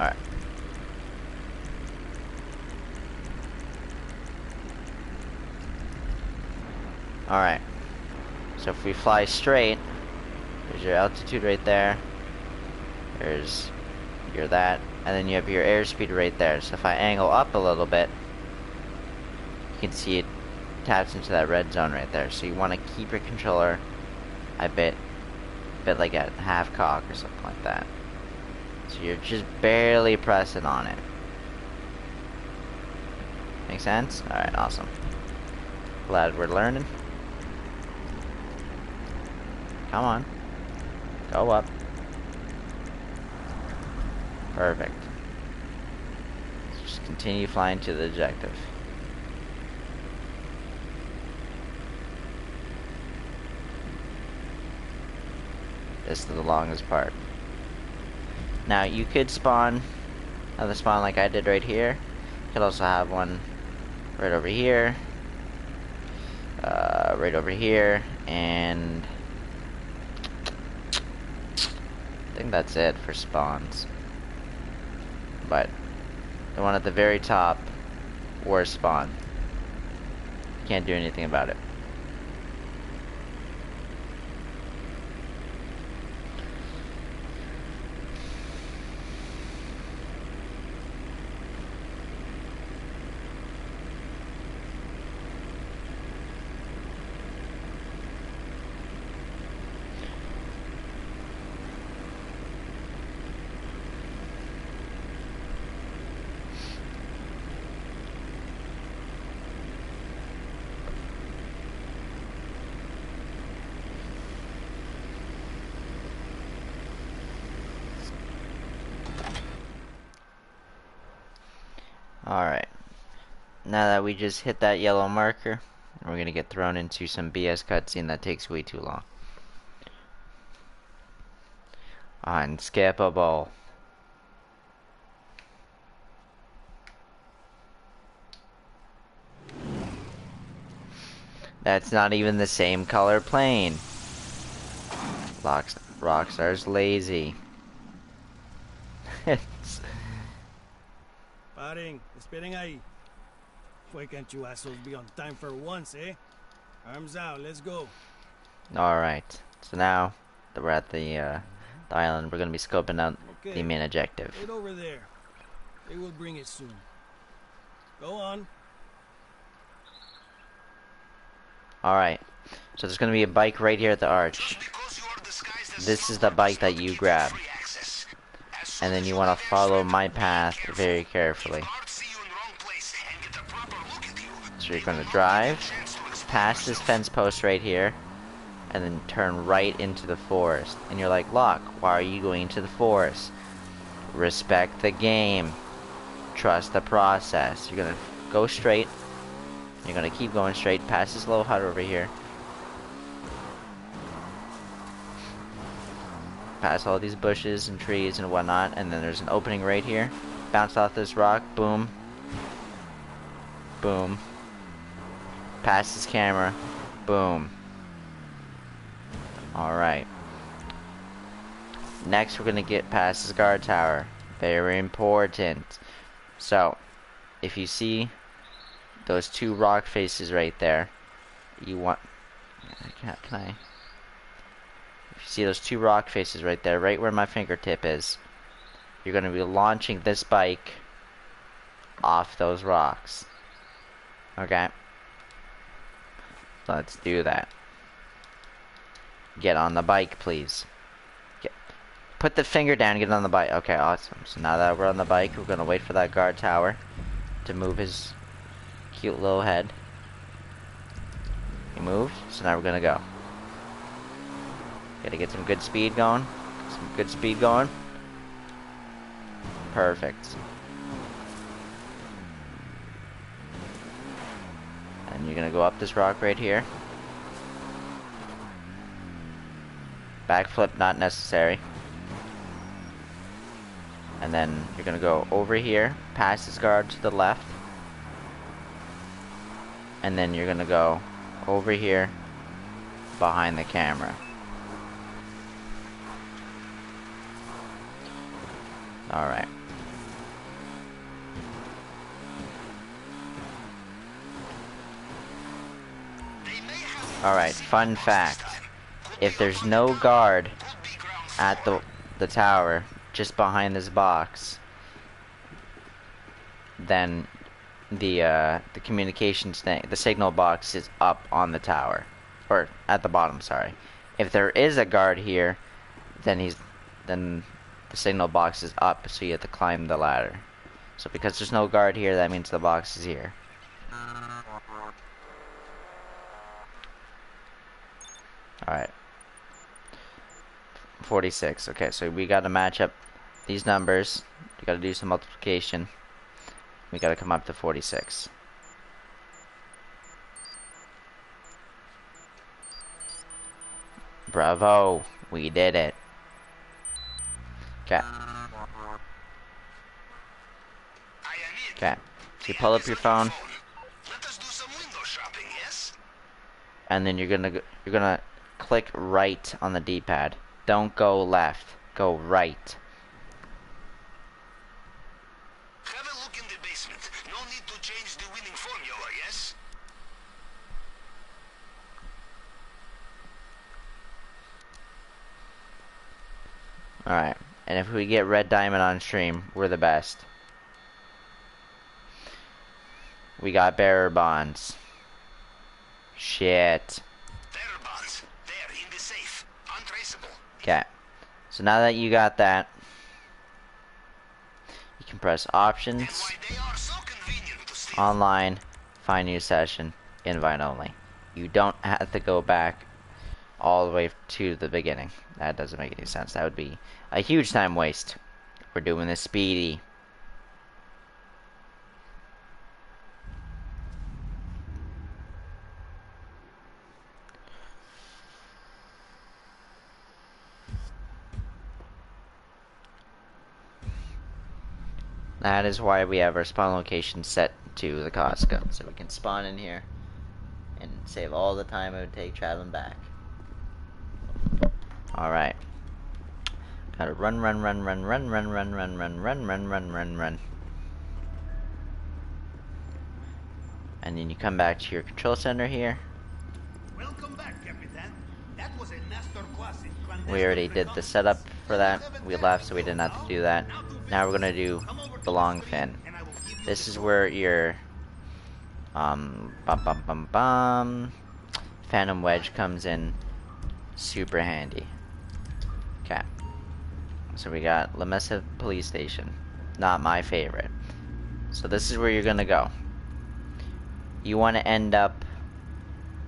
Alright. Alright. So if we fly straight, there's your altitude right there. There's your that. And then you have your airspeed right there. So if I angle up a little bit, you can see it taps into that red zone right there. So you want to keep your controller a bit like at half cock or something like that. So you're just barely pressing on it. Make sense? Alright, awesome. Glad we're learning. Come on. Go up. Perfect. Just continue flying to the objective. This is the longest part. Now you could spawn another spawn like I did right here. You could also have one right over here, right over here, and I think that's it for spawns. But the one at the very top, worst spawn. Can't do anything about it. Alright. Now that we just hit that yellow marker, we're gonna get thrown into some BS cutscene that takes way too long. Unskippable. That's not even the same color plane. Rockstar's lazy. Paring, esperen ahí. Why can't you assholes be on time for once, eh? Arms out, let's go. Alright, so now that we're at the island, we're gonna be scoping out the main objective. Wait over there. They will bring it soon. Go on. Alright, so there's gonna be a bike right here at the arch. This is the bike that you grab. And then you want to follow my path very carefully. So you're going to drive past this fence post right here, and then turn right into the forest. And you're like, Locke, why are you going into the forest? Respect the game. Trust the process. You're going to go straight. You're going to keep going straight past this little hut over here. Past all these bushes and trees and whatnot, and then there's an opening right here. Bounce off this rock, boom. Boom. Past this camera, boom. Alright. Next we're gonna get past this guard tower. Very important. So, if you see those two rock faces right there, you want... Can I... See those two rock faces right there, right where my fingertip is. You're going to be launching this bike off those rocks. Okay? So let's do that. Get on the bike, please. Put the finger down and get on the bike. Okay, awesome. So now that we're on the bike, we're going to wait for that guard tower to move his cute little head. He moved, so now we're going to go. Gotta get some good speed going. Some good speed going. Perfect. And you're gonna go up this rock right here. Backflip not necessary. And then you're gonna go over here, past this guard to the left. And then you're gonna go over here, behind the camera. Alright. Alright, fun fact. If there's no guard at the tower, just behind this box, then the communications thing, the signal box is up on the tower. Or at the bottom, sorry. If there is a guard here, then the signal box is up, so you have to climb the ladder. So because there's no guard here, that means the box is here. Alright. 46. Okay, so we gotta match up these numbers. We gotta do some multiplication. We gotta come up to 46. Bravo! We did it. Okay. Okay. So you pull up your phone, Let us do some window shopping, yes? and then you're gonna click right on the D-pad. Don't go left. Go right. Have a look in the basement. No need to change the winning formula, yes? Alright. And if we get red diamond on stream, we're the best. We got bearer bonds. Shit. Bearer bonds. There, in the safe. Untraceable. Okay. So now that you got that, you can press And options, why they are so convenient to steal. online, find new session, invite only. You don't have to go back all the way to the beginning. That doesn't make any sense. That would be a huge time waste. We're doing this speedy. That is why we have our spawn location set to the Costco, so we can spawn in here and save all the time it would take traveling back. Alright. Gotta run. And then you come back to your control center here. Welcome back, Capitan. That was a masterclass in clandestine We already did the setup for that. We left, so we didn't have to do that. Now we're gonna do the long fin. This is where your Phantom Wedge comes in super handy. Okay. So we got La Mesa Police Station. Not my favorite. So this is where you're gonna go. You want to end up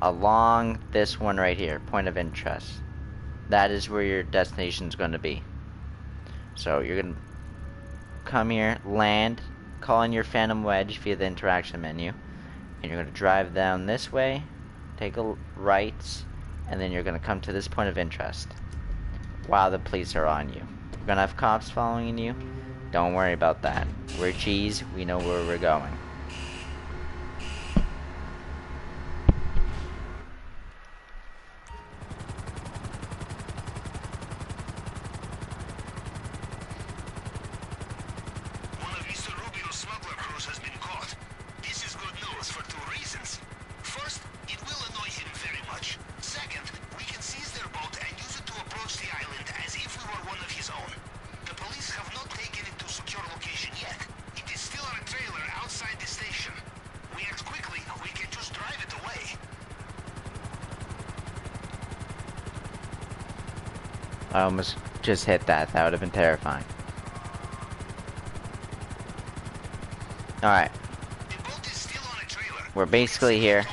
along this one right here, point of interest. That is where your destination is going to be. So you're going to come here, land, call in your Phantom Wedge via the interaction menu, and you're going to drive down this way, take a right, and then you're going to come to this point of interest while the police are on you. You're going to have cops following you. Don't worry about that. We're G's, we know where we're going. I almost just hit that. That would have been terrifying. Alright. We're basically here.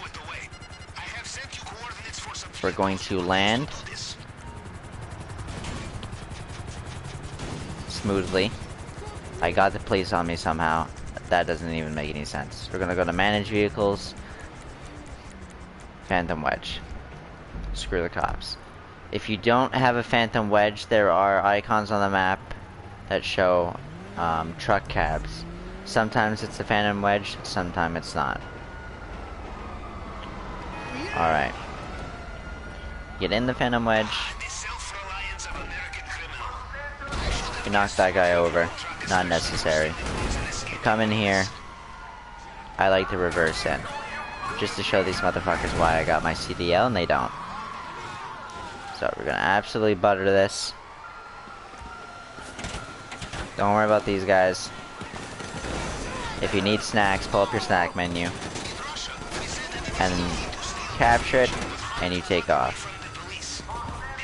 We're going to land smoothly. I got the police on me somehow. That doesn't even make any sense. We're gonna go to manage vehicles. Phantom Wedge. Screw the cops. If you don't have a Phantom Wedge, there are icons on the map that show truck cabs. Sometimes it's the Phantom Wedge, sometimes it's not. Alright. Get in the Phantom Wedge. You knock that guy over. Not necessary. Come in here. I like to reverse in. just to show these motherfuckers why I got my CDL and they don't. So we're gonna absolutely butter this. Don't worry about these guys. If you need snacks, pull up your snack menu and capture it, and you take off.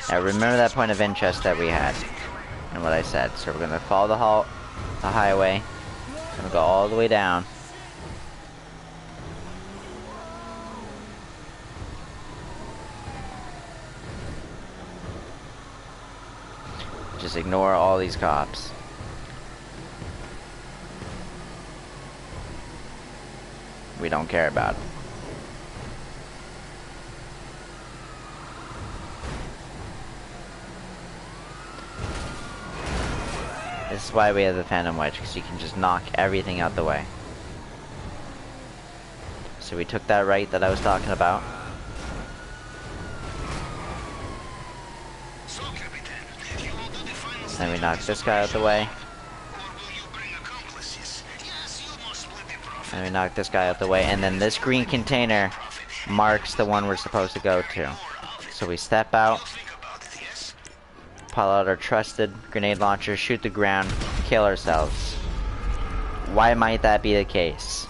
Now remember that point of interest that we had and what I said. So we're gonna follow the highway. Gonna go all the way down. Just ignore all these cops. We don't care about it. This is why we have the Phantom Wedge, because you can just knock everything out the way. So we took that right that I was talking about. Then we knocked this guy out the way. And we knocked this guy out the way. And then this green container marks the one we're supposed to go to. So we step out, pull out our trusted grenade launcher, shoot the ground, kill ourselves. Why might that be the case?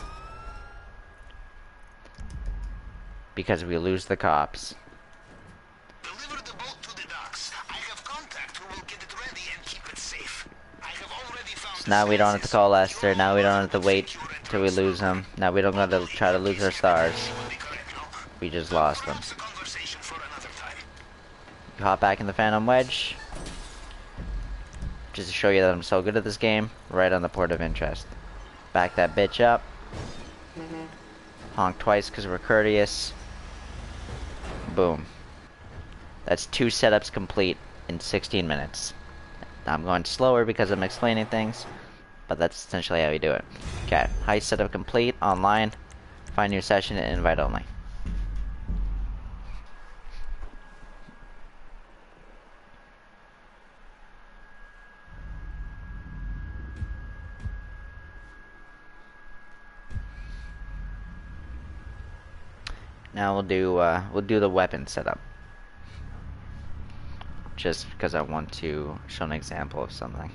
Because we lose the cops. Deliver the boat to the docks. I have contact who will get it ready and keep it safe. I have already found. So now we don't have to call Lester. Now we don't have to wait till we lose them. Now we don't have to try to lose our stars. We just lost them. You hop back in the Phantom Wedge. Just to show you that I'm so good at this game. Right on the port of interest. Back that bitch up. Honk twice because we're courteous. Boom. That's 2 setups complete in 16 minutes. I'm going slower because I'm explaining things, but that's essentially how you do it. Okay, heist setup complete, online. Find your session and invite only. Now we'll do the weapon setup. Just because I want to show an example of something.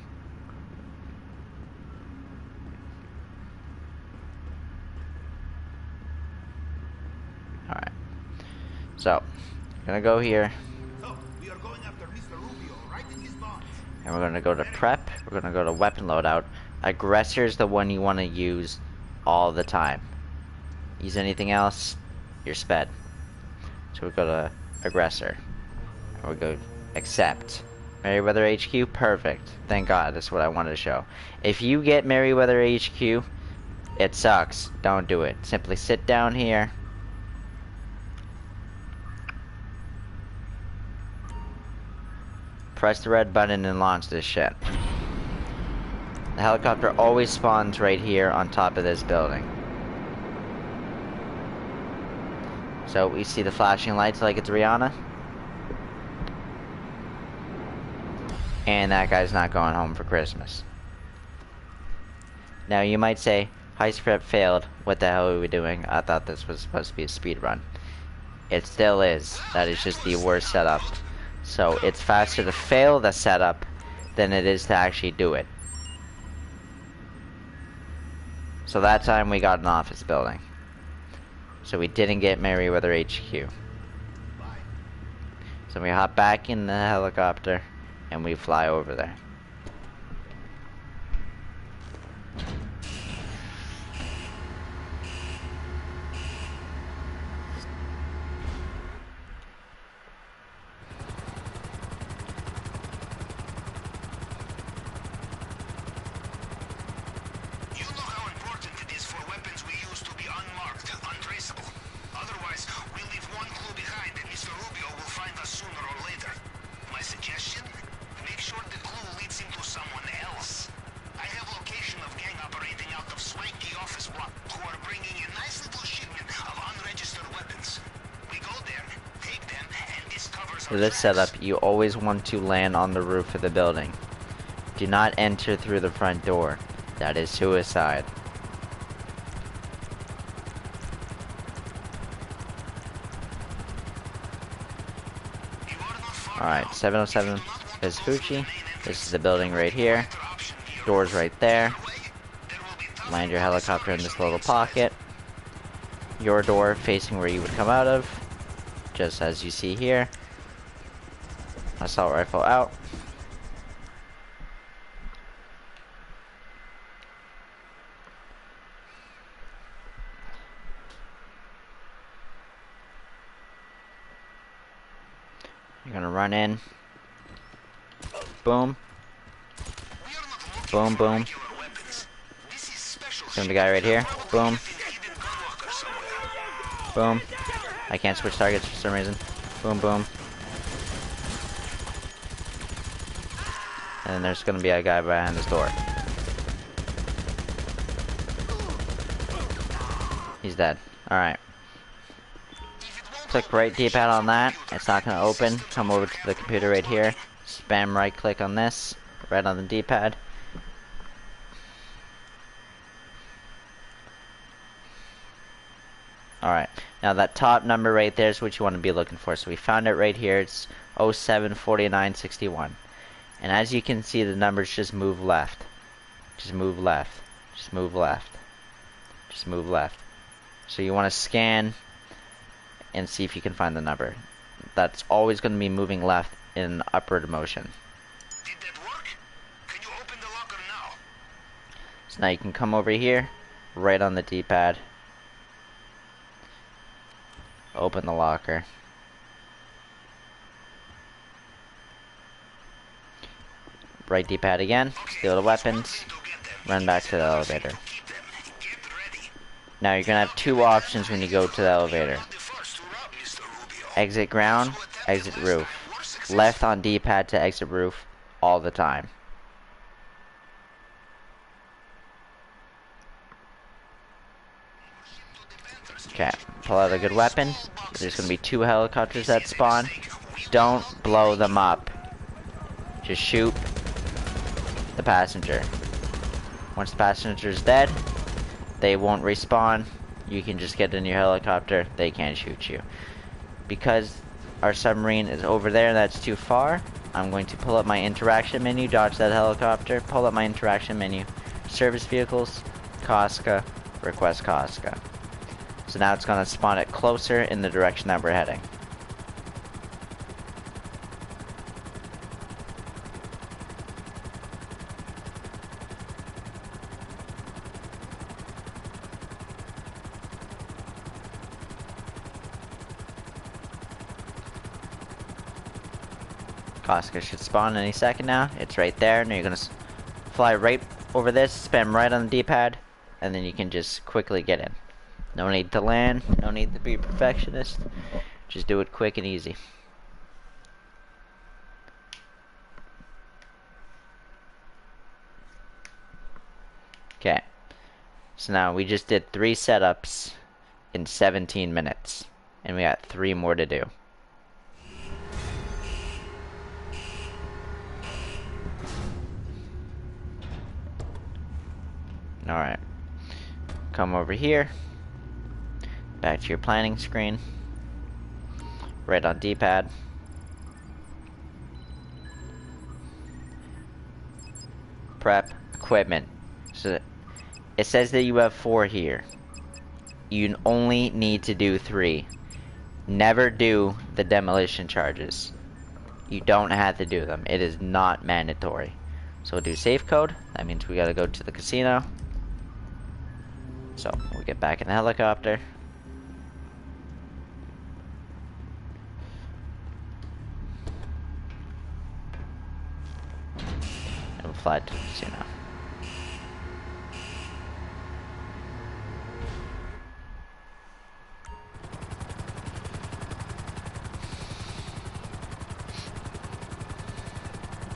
Alright. So, gonna go here. So, we are going after Mr. Rubio, right in his bonds. And we're gonna go to prep, we're gonna go to weapon loadout. Aggressor is the one you want to use all the time. Use anything else, you're sped. So we go to aggressor. And we go accept. Merryweather HQ, perfect. Thank God, that's what I wanted to show. If you get Merryweather HQ, it sucks. Don't do it. Simply sit down here. Press the red button and launch this shit. The helicopter always spawns right here on top of this building. So we see the flashing lights like it's Rihanna. And that guy's not going home for Christmas. Now you might say, heist prep failed. What the hell are we doing? I thought this was supposed to be a speed run. It still is. That is just the worst setup. So it's faster to fail the setup than it is to actually do it. So that time we got an office building. So we didn't get Merryweather HQ. So we hop back in the helicopter and we fly over there. You know how important it is for weapons we use to be unmarked, untraceable. Otherwise, we leave one clue behind and Mr. Rubio will find us sooner or later. My suggestion? Make sure the clue leads him to someone else. I have location of gang operating out of swanky office block who are bringing a nice little shipment of unregistered weapons. We go there, take them, and this covers For our this tracks. setup, you always want to land on the roof of the building. Do not enter through the front door. That is suicide. Alright, 707 Vespucci. This is the building right here. Doors right there. Land your helicopter in this little pocket. Your door facing where you would come out of. Just as you see here. Assault rifle out. You're gonna run in. Boom. Boom, boom. Boom the guy right here. Boom. Boom. I can't switch targets for some reason. Boom, boom. And then there's gonna be a guy behind this door. He's dead. Alright. Click right D-pad on that. It's not gonna open. Come over to the computer right here. Spam right click on this. Right on the D-pad. Alright, now that top number right there is what you want to be looking for. So we found it right here. It's 074961. And as you can see, the numbers just move left. Just move left. Just move left. Just move left. So you want to scan and see if you can find the number. That's always going to be moving left in upward motion. Did that work? Can you open the locker now? So now you can come over here, right on the D-pad. Open the locker. Right D-pad again. Steal the weapons. Run back to the elevator. Now you're gonna have two options when you go to the elevator. Exit ground, exit roof. Left on D-pad to exit roof all the time. Okay, pull out a good weapon. There's gonna be two helicopters that spawn. Don't blow them up. Just shoot the passenger. Once the passenger's dead, they won't respawn. You can just get in your helicopter. They can't shoot you. Because our submarine is over there, that's too far. I'm going to pull up my interaction menu, dodge that helicopter, pull up my interaction menu, service vehicles, Casca, request Casca. So now it's going to spawn it closer in the direction that we're heading. Casca should spawn any second now. It's right there. Now you're going to fly right over this, spam right on the D-pad, and then you can just quickly get in. No need to land, no need to be a perfectionist. Just do it quick and easy. Okay. So now we just did 3 setups in 17 minutes. And we got 3 more to do. Alright. Come over here. Back to your planning screen. Right on D-pad. Prep equipment. So it says that you have 4 here. You only need to do 3. Never do the demolition charges. You don't have to do them. It is not mandatory. So we'll do safe code. That means we gotta go to the casino. So we'll get back in the helicopter. And we'll fly to the casino.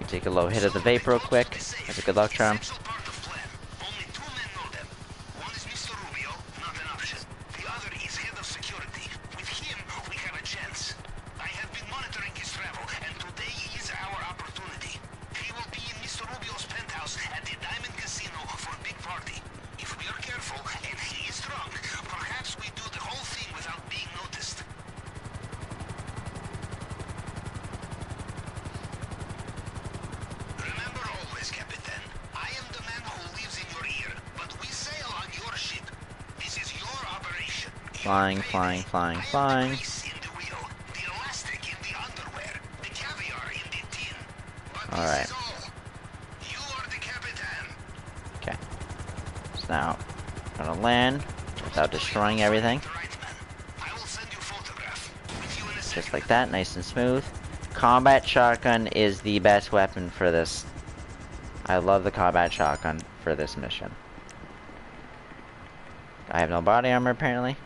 You take a low hit of the vape real quick. That's a good luck charm. Flying, flying, flying, flying. Grease in the wheel, the elastic in the underwear, the caviar in the tin. But this Alright. is all. You are the Capitan. Okay. So now, I'm gonna land without destroying everything. The right man. I will send you photograph. With you in a Just second. like that, nice and smooth. Combat shotgun is the best weapon for this. I love the combat shotgun for this mission. I have no body armor apparently.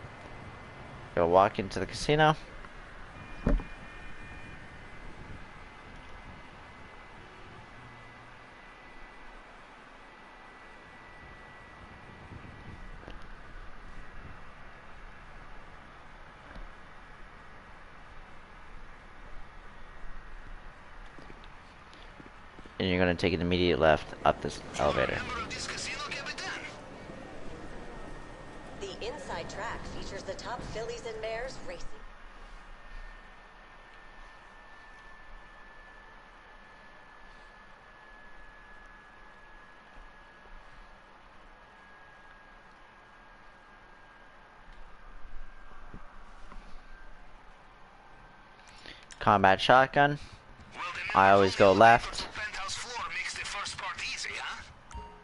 Go walk into the casino. And you're gonna take an immediate left up this elevator. Member of this casino, Capitan? The inside track features the top fillies and mares racing. Combat shotgun. Well, then I always go left. penthouse floor makes the first part easy, huh?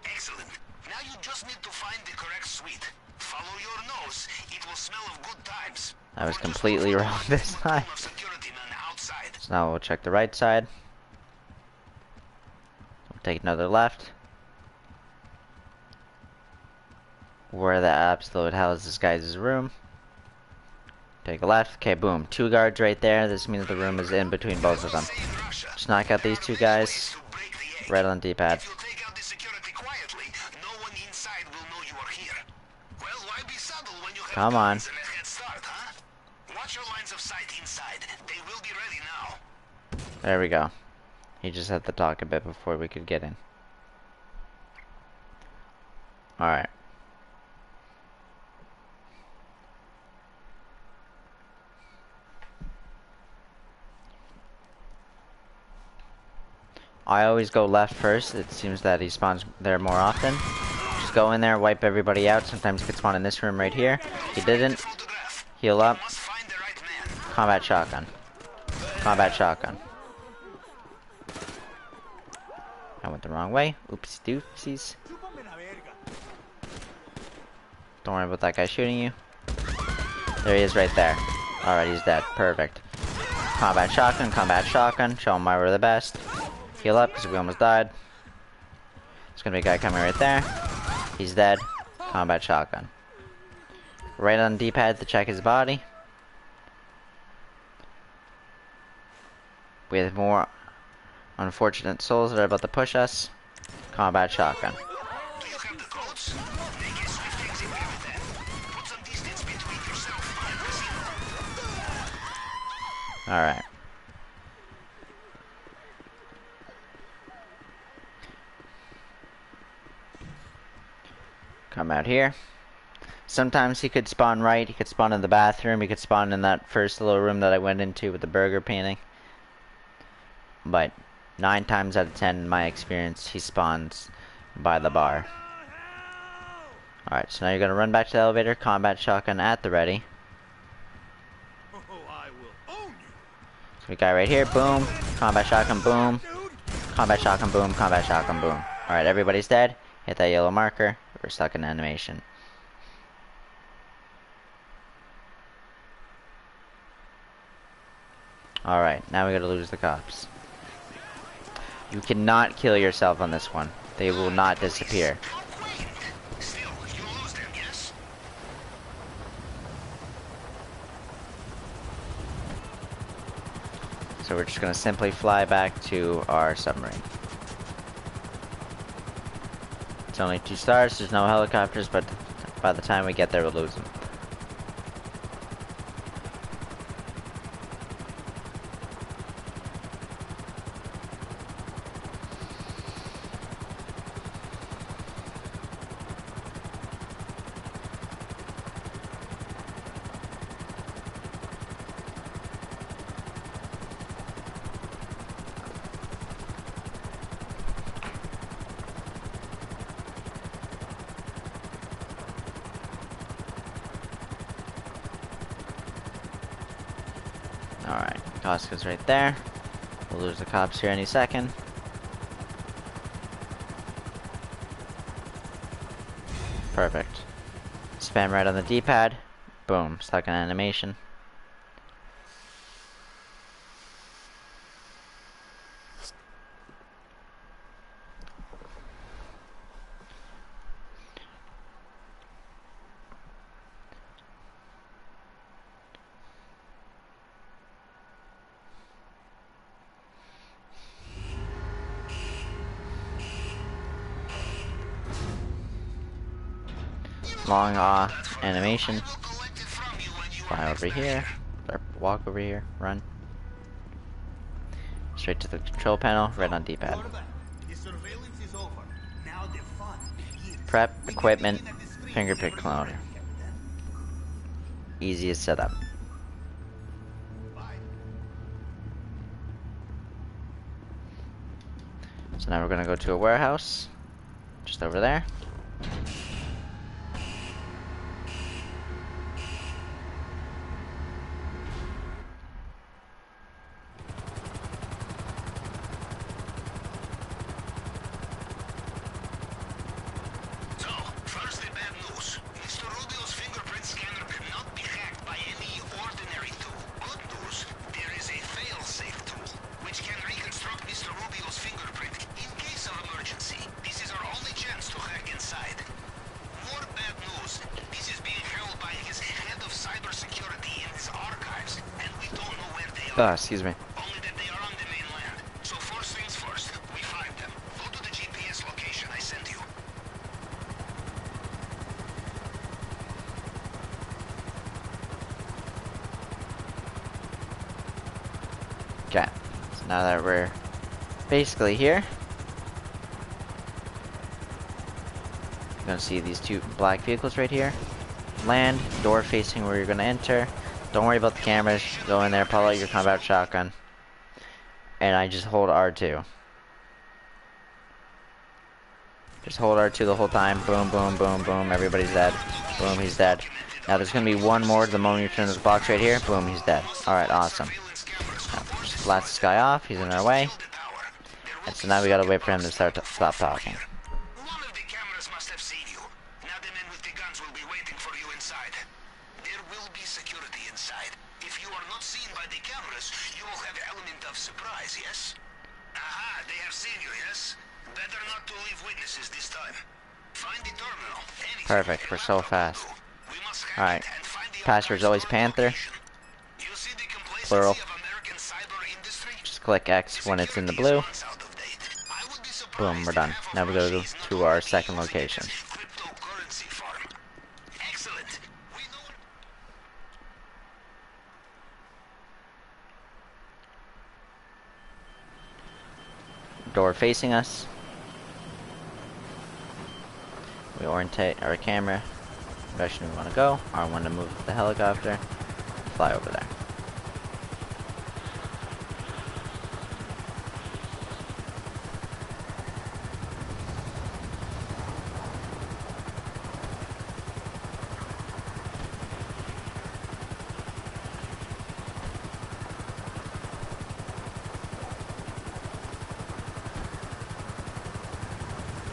Excellent. Now you just need to find the correct suite. Follow your nose. It will smell of good times. I was Or just completely look for wrong this one time. team of security men outside. So now we'll check the right side. We'll take another left. Where the absolute hell is this guy's room? Take a left. Okay, boom. 2 guards right there. This means the room is in between both of them. Say in Russia, Just knock out these 2 guys. to break the egg. Right on the D-pad. If you take out the security quietly, no one inside will know you are here. Well, why be subtle when you have Come on. guns and a head start, huh? Watch your lines of sight inside. They will be ready now. There we go. He just had to talk a bit before we could get in. Alright. I always go left first. It seems that he spawns there more often. Just go in there, wipe everybody out. Sometimes he could spawn in this room right here. He didn't. Photograph. Heal up. Must find the right man. Combat shotgun. Combat shotgun. I went the wrong way. Oopsie doopsies. Don't worry about that guy shooting you. There he is right there. Alright, he's dead. Perfect. Combat shotgun, combat shotgun. Show him why we're the best. Heal up because we almost died. There's gonna be a guy coming right there. He's dead. Combat shotgun. Right on the D-pad to check his body. We have more unfortunate souls that are about to push us. Combat shotgun. Do you have the codes? Make a swift exit Capitan. Put some distance between yourself and casino. Alright. Come out here. Sometimes he could spawn right, he could spawn in the bathroom, he could spawn in that first little room that I went into with the burger painting. But 9 times out of 10 in my experience, he spawns by the bar. Alright, so now you're gonna run back to the elevator, combat shotgun at the ready. Oh, I will own you. So we got right here, boom, combat shotgun, boom, combat shotgun, boom, combat shotgun, boom. Alright, everybody's dead. Hit that yellow marker. We're stuck in animation. Alright, now we gotta lose the cops. You cannot kill yourself on this one. They will not disappear. Still, you lose them, yes? So we're just gonna simply fly back to our submarine. It's only 2 stars, there's no helicopters, but by the time we get there, we'll lose them. Alright, Costco's right there. We'll lose the cops here any second. Perfect. Spam right on the D-pad. Boom, stuck in animation. Long animation. Fly over here. Or walk over here. Run. Straight to the control panel. Right on D-pad. The surveillance is over. Now the fun begins. Prep, equipment, fingerprint cloner. Easiest setup. So now we're gonna go to a warehouse. Just over there. So, first the bad news. Mr. Rubio's fingerprint scanner cannot be hacked by any ordinary tool. Good news, there is a fail-safe tool, which can reconstruct Mr. Rubio's fingerprint in case of emergency. This is our only chance to hack inside. More bad news. This is being held by his head of cybersecurity in his archives, and we don't know where they are. Excuse me. Only that they are on the mainland. So first things first, we find them. Go to the GPS location I sent you. Okay. So now that we're basically here, you're gonna see these two black vehicles right here. Land, door facing where you're gonna enter. Don't worry about the cameras. Go in there, pull out your combat shotgun. And I just hold R2. Just hold R2 the whole time. Boom, boom, boom, boom. Everybody's dead. Boom, he's dead. Now there's gonna be one more the moment you turn this box right here. Boom, he's dead. Alright, awesome. Now, just blast this guy off. He's in our way. And so now we gotta wait for him to stop talking. One of the cameras must have seen you. Now the men with the guns will be waiting for you inside. There will be security inside. If you are not seen by the cameras, you will have element of surprise, yes? Aha, they have seen you, yes? Better not to leave witnesses this time. Find the terminal. Anything Perfect, we're so fast. we must hack Alright. it and find the Password's always Panther. You see the complacency Plural. of American cyber industry? Just click X when it's in the blue. Boom, we're done. Now we gotta go to our second location. Cryptocurrency farm. Excellent. We know Door facing us. We orientate our camera direction we want to go. R1 to move the helicopter. Fly over there.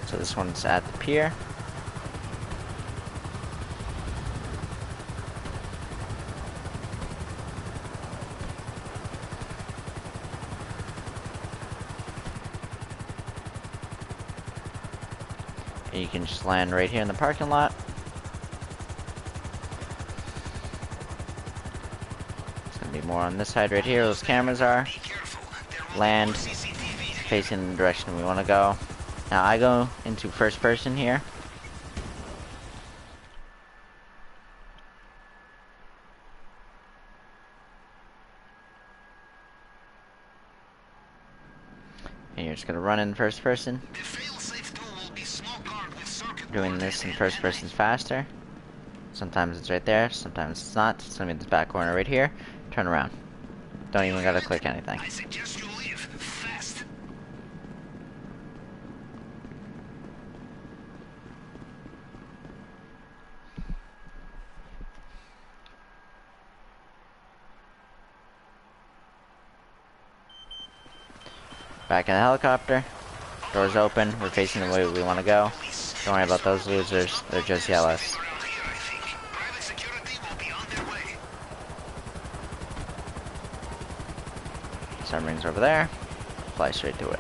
So this one's at the pier. And you can just land right here in the parking lot. There's gonna be more on this side right here. Those cameras are. Land facing the direction we want to go. Now I go into first person here. And you're just gonna run in first person. Doing this in first person is faster. Sometimes it's right there, sometimes it's not. It's gonna be in this back corner right here. Turn around. Don't even gotta click anything. I suggest you leave fast. Back in the helicopter. Doors open. We're facing the way we want to go. Don't worry about those losers. They're just jealous. Around here, I think. Private security will be on their way. Submarine's over there. Fly straight to it.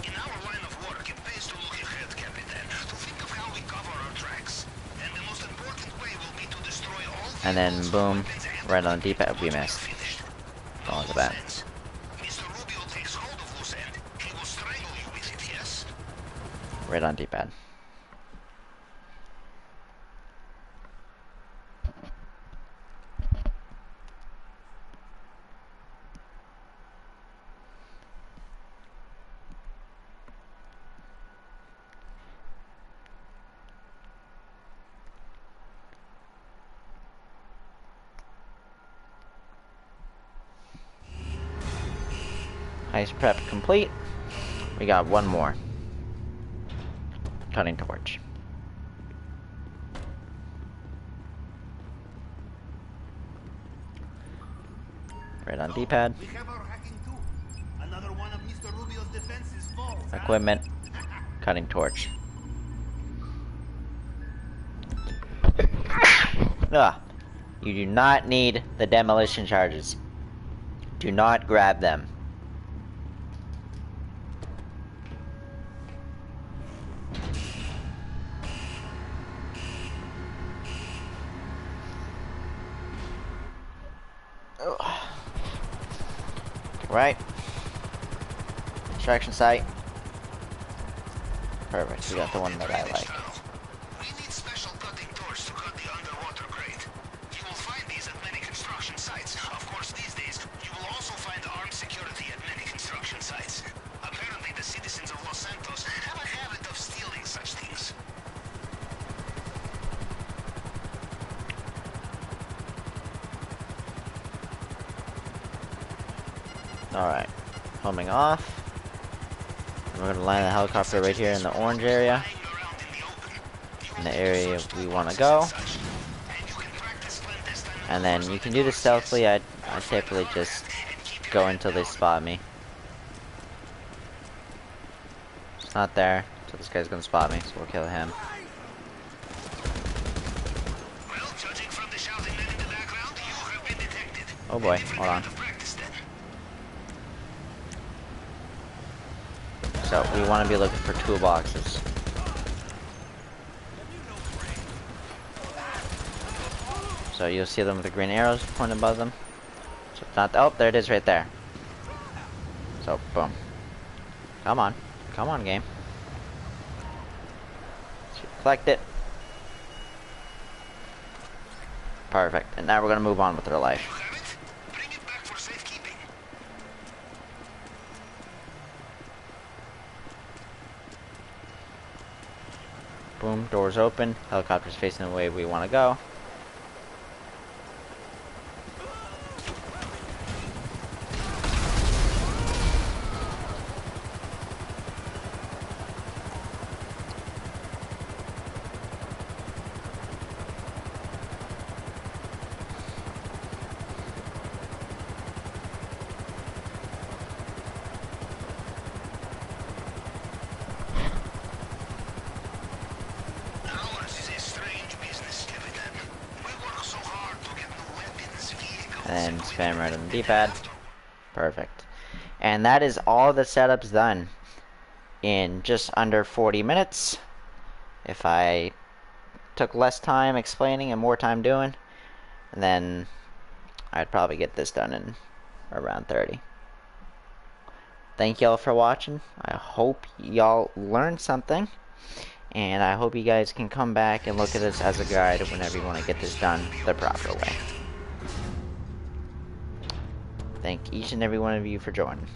In our line of work, it pays to look ahead, Captain, to think of how we cover our tracks. And the most important way will be to destroy all And then vehicles, boom, weapons, and right on the D-pad, we once are missed. finished. Don't look at Loose that. ends. Mr. Rubio takes hold of loose end. He will strangle you with it, yes? Right on D-pad. Heist prep complete. We got one more. Cutting torch. Right on D-pad. We have our hacking too. Another one of Mr. Rubio's defenses falls. Equipment. Cutting torch. Ugh. You do not need the demolition charges. Do not grab them. Ugh. Right. Extraction site. Perfect. We got the one that I like. We need special cutting torch to cut the underwater grate. You will find these at many construction sites. Of course, these days, you will also find armed security at many construction sites. Apparently, the citizens of Los Santos have a habit of stealing such things. Alright. Homing off. We're gonna land the helicopter right here in the orange area. In the area we want to go. And then you can do this stealthily. I typically just go until they spot me. It's not there, so this guy's gonna spot me, so we'll kill him. Well, judging from the shouting men in the background, you have been detected. Oh boy, hold on. So we want to be looking for toolboxes. So you'll see them with the green arrows pointed above them. So if not, oh, there it is right there. So boom. Come on, come on, game. So collect it. Perfect. And now we're gonna move on with our life. Bring it back for safekeeping. Boom, doors open. Helicopter's facing the way we want to go. Ours is a strange business, Captain. We work so hard to get new weapons, vehicles, And and spam right on the equipment, D-pad. and Perfect. And that is all the setups done in just under 40 minutes. If I took less time explaining and more time doing, then I'd probably get this done in around 30. Thank y'all for watching. I hope y'all learned something. And I hope you guys can come back and look at this as a guide whenever you want to get this done the proper way. Thank each and every one of you for joining.